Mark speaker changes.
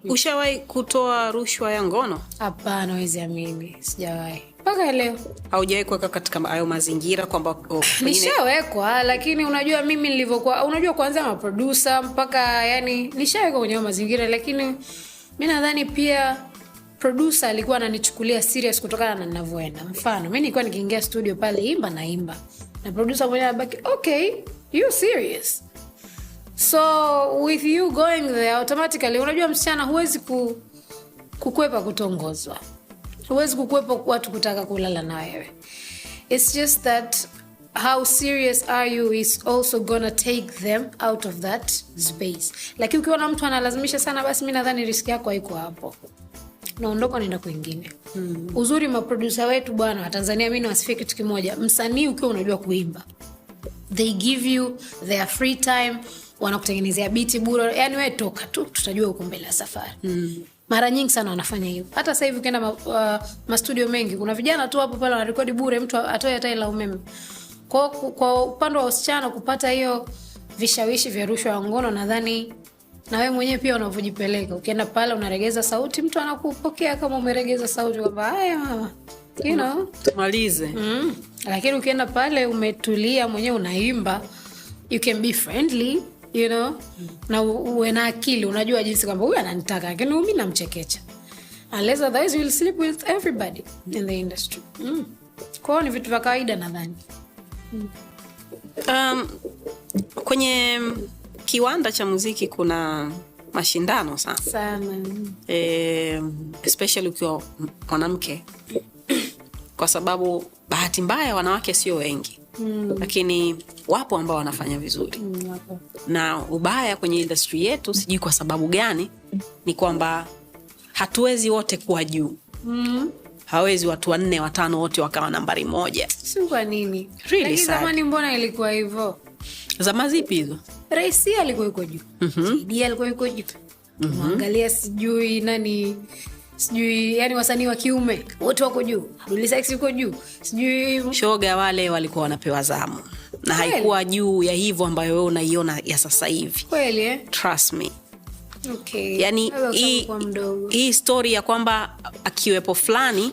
Speaker 1: Ushawahi kutoa rushwa ya ngono?
Speaker 2: Hapana, hawezi amini, sijawahi. Mpaka leo.
Speaker 1: Haujawahi kuweka katika hayo mazingira kwamba
Speaker 2: nishawekwa, lakini unajua mimi nilivyokuwa, unajua kuanzia ma producer mpaka yani nishawekwa kwenye mazingira, lakini mimi nadhani pia producer alikuwa ananichukulia serious kutokana na ninavyoenda. Mfano, mimi nilikuwa nikiingia studio pale imba na producer mwenyewe anabaki, "Okay, you serious?" So with you going there automatically, unajua msichana huwezi kukwepa kutongozwa. Huwezi kukwepa watu kutaka kulala na wewe. It's just that how serious are you is also gonna take them out of that space. Lakini ukiona mtu analazimisha sana, basi mimi nadhani risk yako haiko hapo. Naondoka naenda kwingine. Uzuri ma producer wetu bwana wa Tanzania, mimi nawasifia kitu kimoja. Msanii ukiwa unajua kuimba, they give you their free time, wanakutengenezea beat bure. Yani wewe toka tu, tutajua uko mbele ya safari. Mara nyingi sana wanafanya hivyo. Hata sasa hivi ukienda ma studio mengi, kuna vijana tu hapo pale wanarekodi bure, mtu atoe hata ile umeme. Kwa upande wa wasichana kupata hiyo vishawishi vya rushwa ya ngono, nadhani na wewe mwenyewe pia unavyojipeleka. Ukienda pale unaregeza sauti, mtu anakupokea kama umeregeza sauti kwamba haya mama, you know,
Speaker 1: tumalize.
Speaker 2: Lakini ukienda pale umetulia mwenyewe unaimba, you can be friendly, you know, na uwe na akili, unajua jinsi kwamba huyu ananitaka, lakini mimi namchekecha. Unless otherwise you will sleep with everybody in the industry. Kwa ni vitu vya kawaida nadhani.
Speaker 1: Kwenye kiwanda cha muziki kuna mashindano sana. Especially ukiwa mwanamke. Kwa sababu bahati mbaya wanawake sio wengi. Lakini wapo ambao wanafanya vizuri. Na ubaya kwenye industry yetu, sijui kwa sababu gani, ni kwamba hatuwezi wote kuwa juu. Hawezi watu 4 5 wote wakawa nambari 1.
Speaker 2: Si kwa nini?
Speaker 1: Really
Speaker 2: zamani mbona ilikuwa hivyo?
Speaker 1: Zama zipi hizo?
Speaker 2: Raisi alikuwa yuko juu. Dia alikuwa yuko juu. Muangalia sijui nani, sijui yani wasanii wa kiume wote wako juu. Dully Sykes yuko juu. Sijui
Speaker 1: Shoga wale walikuwa wanapewa zamu. Na haikuwa juu ya hivyo ambayo wewe unaiona ya sasa hivi.
Speaker 2: Kweli
Speaker 1: Trust me.
Speaker 2: Okay.
Speaker 1: Yani hii story ya kwamba akiwepo fulani